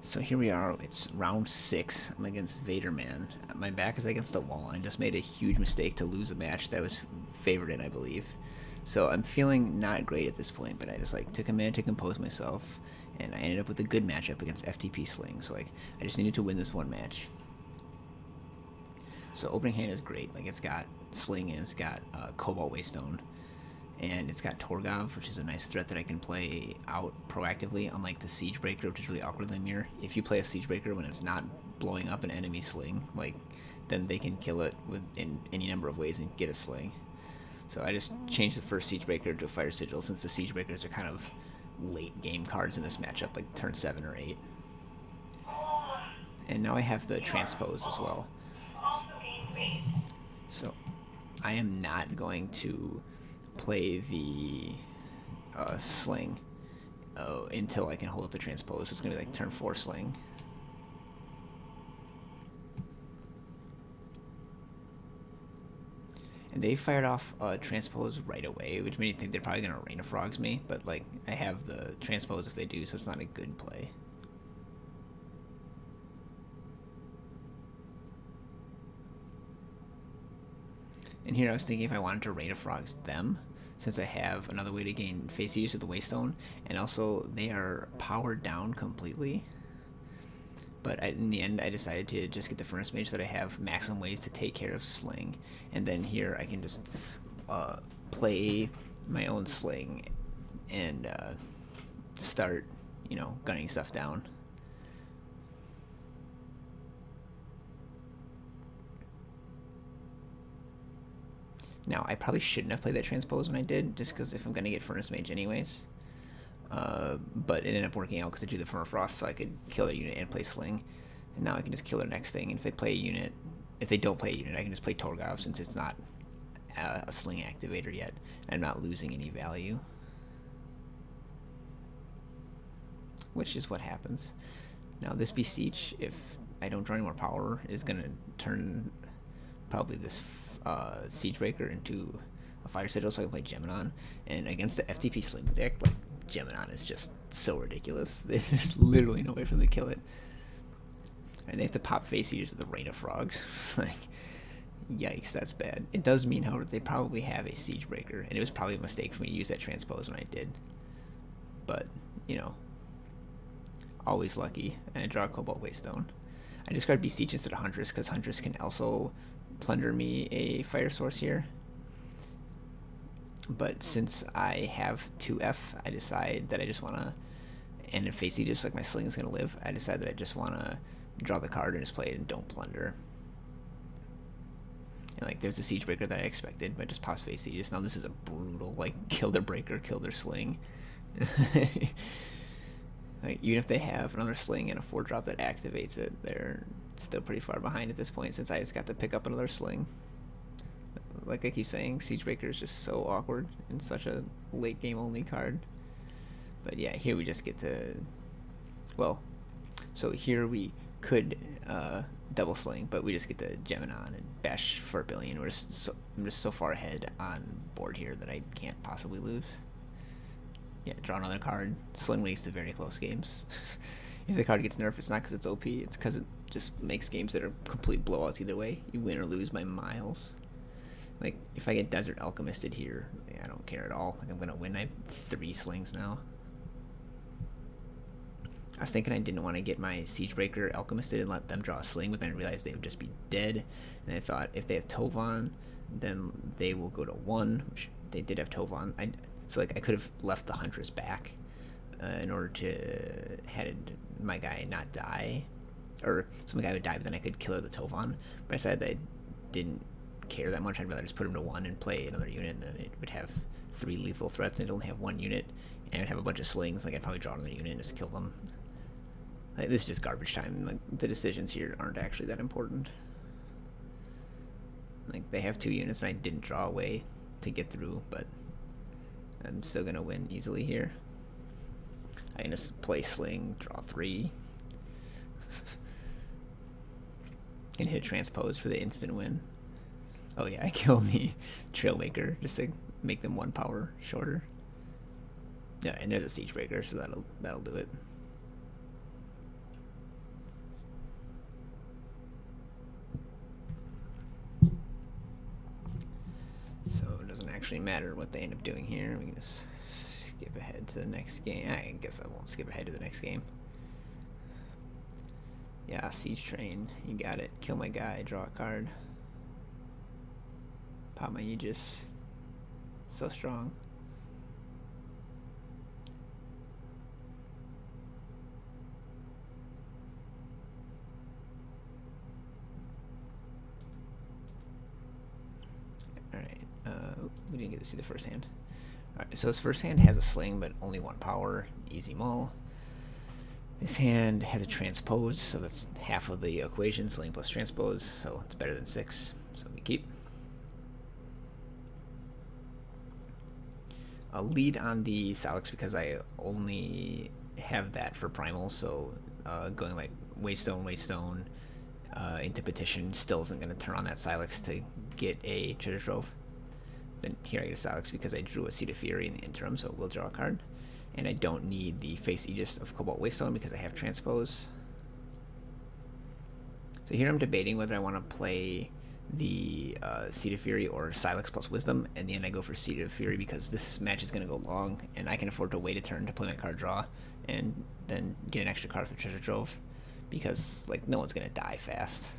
So here we are, it's round 6, I'm against VaderMan. My back is against the wall, I just made a huge mistake to lose a match that I was favored in, I believe. So I'm feeling not great at this point, but I just like took a minute to compose myself, and I ended up with a good matchup against FTP Sling, so like I just needed to win this one match. So opening hand is great, like it's got Sling and it's got Cobalt Waystone. And it's got Torgov, which is a nice threat that I can play out proactively, unlike the Siege Breaker, which is really awkward in the mirror. If you play a Siege Breaker when it's not blowing up an enemy Sling, like, then they can kill it in any number of ways and get a Sling. So I just changed the first Siege Breaker to a Fire Sigil, since the Siege Breakers are kind of late game cards in this matchup, like turn 7 or 8. And now I have the Transpose as well. So I am not going to play the Sling until I can hold up the Transpose. So it's going to be like turn 4 Sling. And they fired off Transpose right away, which made me think they're probably going to Rain of Frogs me, but like I have the Transpose if they do, so it's not a good play. And here I was thinking if I wanted to Rain of Frogs them, since I have another way to gain face use with the Waystone, and also they are powered down completely. But in the end, I decided to just get the Furnace Mage so that I have maximum ways to take care of Sling. And then here I can just play my own Sling and start, you know, gunning stuff down. Now, I probably shouldn't have played that Transpose when I did, just because if I'm going to get Furnace Mage anyways. But it ended up working out because I drew the Permafrost, so I could kill their unit and play Sling. And now I can just kill their next thing. And if they play a unit, if they don't play a unit, I can just play Torgov, since it's not a Sling activator yet. And I'm not losing any value. Which is what happens. Now this Beseech, if I don't draw any more power, is going to turn probably this Siege Breaker into a Fire Sigil, so I can play Geminon. And against the FTP Sling deck, like, Geminon is just so ridiculous. There's literally no way for them to kill it. And they have to pop face eaters with the Rain of Frogs. It's like, yikes, that's bad. It does mean, however, they probably have a Siege Breaker, and it was probably a mistake for me to use that Transpose when I did. But, you know, always lucky. And I draw a Cobalt Waystone. I discard Beseech instead of Huntress, because Huntress can also plunder me a fire source here. But since I have 2F, I decide that I just want to, and if face just like my Sling is going to live, I decide that I just want to draw the card and just play it and don't plunder. And like, there's a Siege Breaker that I expected, but just pops face Aegis. Now this is a brutal, like, kill their Breaker, kill their Sling. Like, even if they have another Sling and a 4-drop that activates it, they're still pretty far behind at this point, since I just got to pick up another Sling. Like I keep saying, Siege Breaker is just so awkward and such a late game only card. But yeah, here we just get to, well, so here we could double Sling, but we just get to Geminon and bash for a billion. I'm just so far ahead on board here that I can't possibly lose. Yeah, draw another card. Sling leads to very close games. If the card gets nerfed, it's not because it's OP, it's because it just makes games that are complete blowouts either way. You win or lose by miles. Like, if I get Desert Alchemisted here, I don't care at all. Like, I'm going to win. I have 3 Slings now. I was thinking I didn't want to get my Siege Breaker Alchemisted and let them draw a Sling, but then I realized they would just be dead. And I thought, if they have Tovan, then they will go to 1, which they did have Tovan. So, like, I could have left the Huntress back in order to had my guy not die. Or, so my guy would die, but then I could kill the Tovan. But I decided that I didn't care that much. I'd rather just put him to 1 and play another unit, and then it would have 3 lethal threats, and it'd only have 1 unit, and I'd have a bunch of Slings. Like, I'd probably draw another unit and just kill them. Like, this is just garbage time. Like, the decisions here aren't actually that important. Like, they have 2 units, and I didn't draw a way to get through, but I'm still gonna win easily here. I can just play Sling, draw 3, and hit Transpose for the instant win. Oh yeah, I killed the Trailmaker just to make them 1 power shorter. Yeah, and there's a Siege Breaker, so that'll do it. actually matter what they end up doing here. We can just skip ahead to the next game. I guess I won't skip ahead to the next game. Yeah, Siege Train. You got it. Kill my guy. Draw a card. Pop my Aegis. So strong. Alright. We didn't get to see the first hand. Alright, so his first hand has a Sling, but only 1 power. Easy mull. This hand has a Transpose, so that's half of the equation. Sling plus Transpose, so it's better than 6. So we keep. I'll lead on the Cylix because I only have that for Primal, so going like Waystone, into Petition still isn't going to turn on that Cylix to get a treasure trove. Then here I get a Cylix because I drew a Seed of Fury in the interim, so we'll draw a card. And I don't need the face Aegis of Cobalt Waystone because I have Transpose. So here I'm debating whether I want to play the Seed of Fury or Cylix plus Wisdom. In the end, I go for Seed of Fury because this match is going to go long, and I can afford to wait a turn to play my card draw and then get an extra card for Treasure Trove because like no one's going to die fast.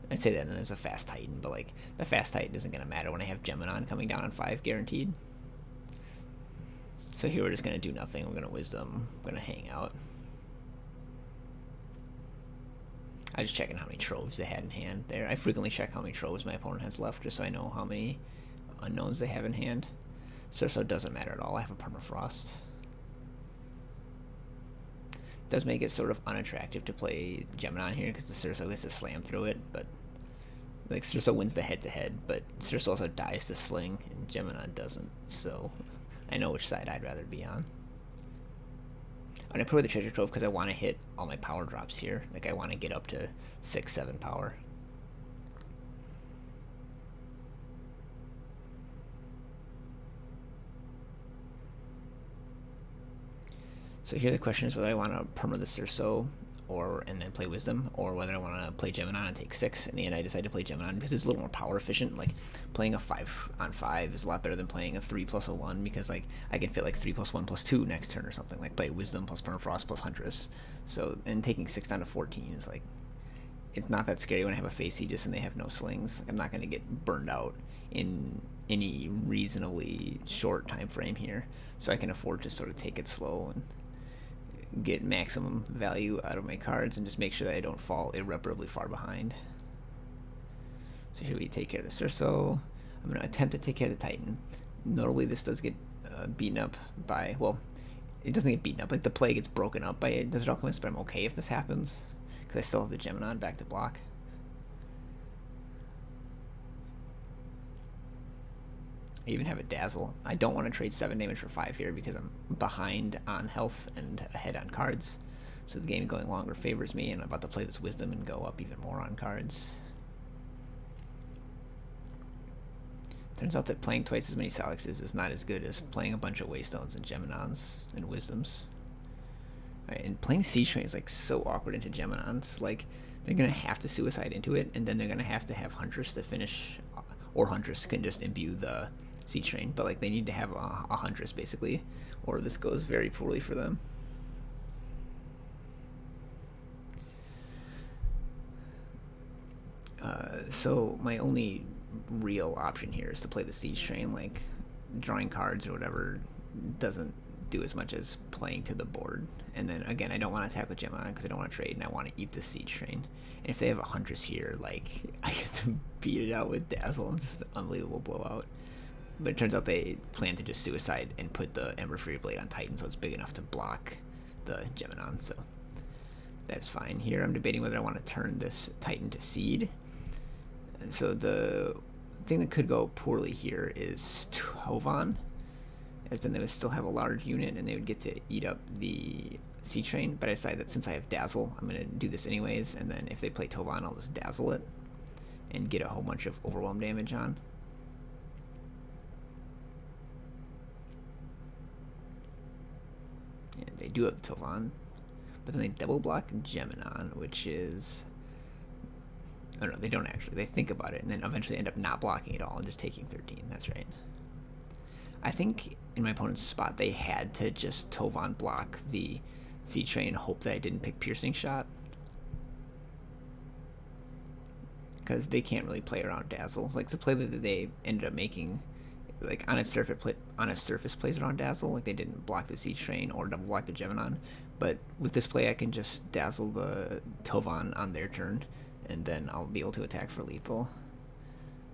I say that and there's a fast Titan, but like the fast Titan isn't going to matter when I have Geminon coming down on 5 guaranteed. So here we're just going to do nothing. We're going to Wisdom. We're going to hang out. I just checking how many troves they had in hand there. I frequently check how many troves my opponent has left just so I know how many unknowns they have in hand. So it doesn't matter at all. I have a Permafrost. Does make it sort of unattractive to play Geminon here because the Circe gets to slam through it, but like Circe wins the head-to-head, but Circe also dies to Sling and Geminon doesn't, so I know which side I'd rather be on. I'm going to play the Treasure Trove because I want to hit all my power drops here. Like, I want to get up to 6, 7 power. So here the question is whether I want to perma the Circe and then play Wisdom, or whether I want to play Geminon and take 6. In the end, I decided to play Geminon because it's a little more power efficient. Like, playing a 5-on-5 is a lot better than playing a 3 plus a 1 because, like, I can fit, like, 3 plus 1 plus 2 next turn or something. Like, play Wisdom plus Permafrost plus Huntress. So, and taking 6 down to 14 is, like, it's not that scary when I have a face Aegis and they have no slings. Like, I'm not going to get burned out in any reasonably short time frame here. So I can afford to sort of take it slow and get maximum value out of my cards and just make sure that I don't fall irreparably far behind. So here we take care of the Circe. I'm going to attempt to take care of the Titan. Notably, this does get beaten up by, well, it doesn't get beaten up. Like, the play gets broken up by Desert Alchemist, but I'm okay if this happens because I still have the Geminon back to block. I even have a Dazzle. I don't want to trade 7 damage for 5 here because I'm behind on health and ahead on cards. So the game going longer favors me, and I'm about to play this Wisdom and go up even more on cards. Turns out that playing twice as many Cylixes is not as good as playing a bunch of Waystones and Geminons and Wisdoms. Alright, and playing Siege Train is like so awkward into Geminons. Like, they're going to have to suicide into it, and then they're going to have Huntress to finish, or Huntress can just imbue the Siege Train, but like they need to have a Huntress basically, or this goes very poorly for them. So my only real option here is to play the Siege Train. Like, drawing cards or whatever doesn't do as much as playing to the board. And then again, I don't want to attack with Geminon because I don't want to trade and I want to eat the Siege Train. And if they have a Huntress here, like, I get to beat it out with Dazzle. Just an unbelievable blowout. But it turns out they plan to just suicide and put the Ember Fury Blade on Titan, so it's big enough to block the Geminon, so that's fine. Here I'm debating whether I want to turn this Titan to Seed. And so the thing that could go poorly here is Tovan, as then they would still have a large unit and they would get to eat up the Siege Train, but I decided that since I have Dazzle, I'm going to do this anyways, and then if they play Tovan, I'll just Dazzle it and get a whole bunch of overwhelm damage on. And they do have the Tovan, but then they double block Geminon, which is... Oh no, they don't actually. They think about it, and then eventually end up not blocking it all and just taking 13. That's right. I think in my opponent's spot they had to just Tovan block the Siege Train and hope that I didn't pick Piercing Shot. Because they can't really play around Dazzle. Like the play that they ended up making, like on its surface plays around Dazzle. Like they didn't block the Siege Train or double block the Geminon. But with this play, I can just Dazzle the Tovan on their turn, and then I'll be able to attack for lethal.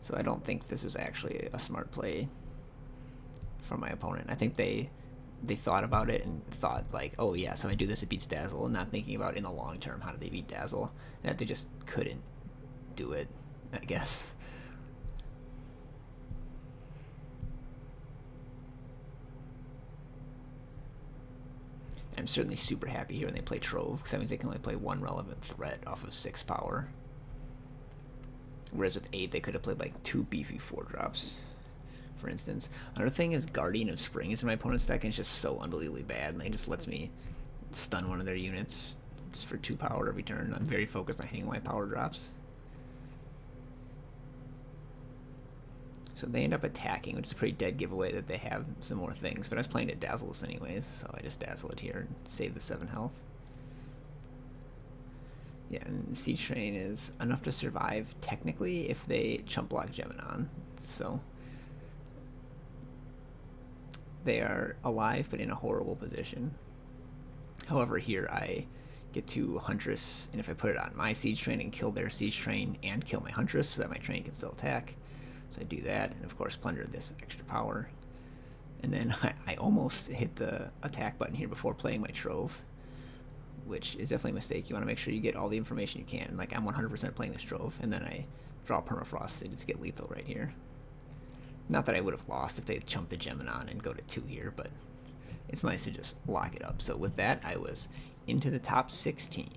So I don't think this is actually a smart play from my opponent. I think they thought about it and thought like, oh yeah, so if I do this, it beats Dazzle, and not thinking about in the long term how do they beat Dazzle, and that they just couldn't do it, I guess. I'm certainly super happy here when they play Trove, because that means they can only play one relevant threat off of 6 power. Whereas with 8, they could have played like 2 beefy 4-drops, for instance. Another thing is Guardian of Spring is in my opponent's deck, and it's just so unbelievably bad, and it just lets me stun one of their units just for 2 power every turn. I'm very focused on hitting my power drops. So they end up attacking, which is a pretty dead giveaway that they have some more things. But I was playing to Dazzle this anyways, so I just Dazzle it here and save the 7 health. Yeah, and Siege Train is enough to survive, technically, if they chump block Geminon. So they are alive, but in a horrible position. However, here I get to Huntress, and if I put it on my Siege Train and kill their Siege Train and kill my Huntress so that my train can still attack. So I do that, and of course plunder this extra power. And then I almost hit the attack button here before playing my Trove, which is definitely a mistake. You want to make sure you get all the information you can. Like, I'm 100% playing this Trove, and then I draw Permafrost to just get lethal right here. Not that I would have lost if they had chumped the Geminon and go to 2 here, but it's nice to just lock it up. So with that, I was into the top 16.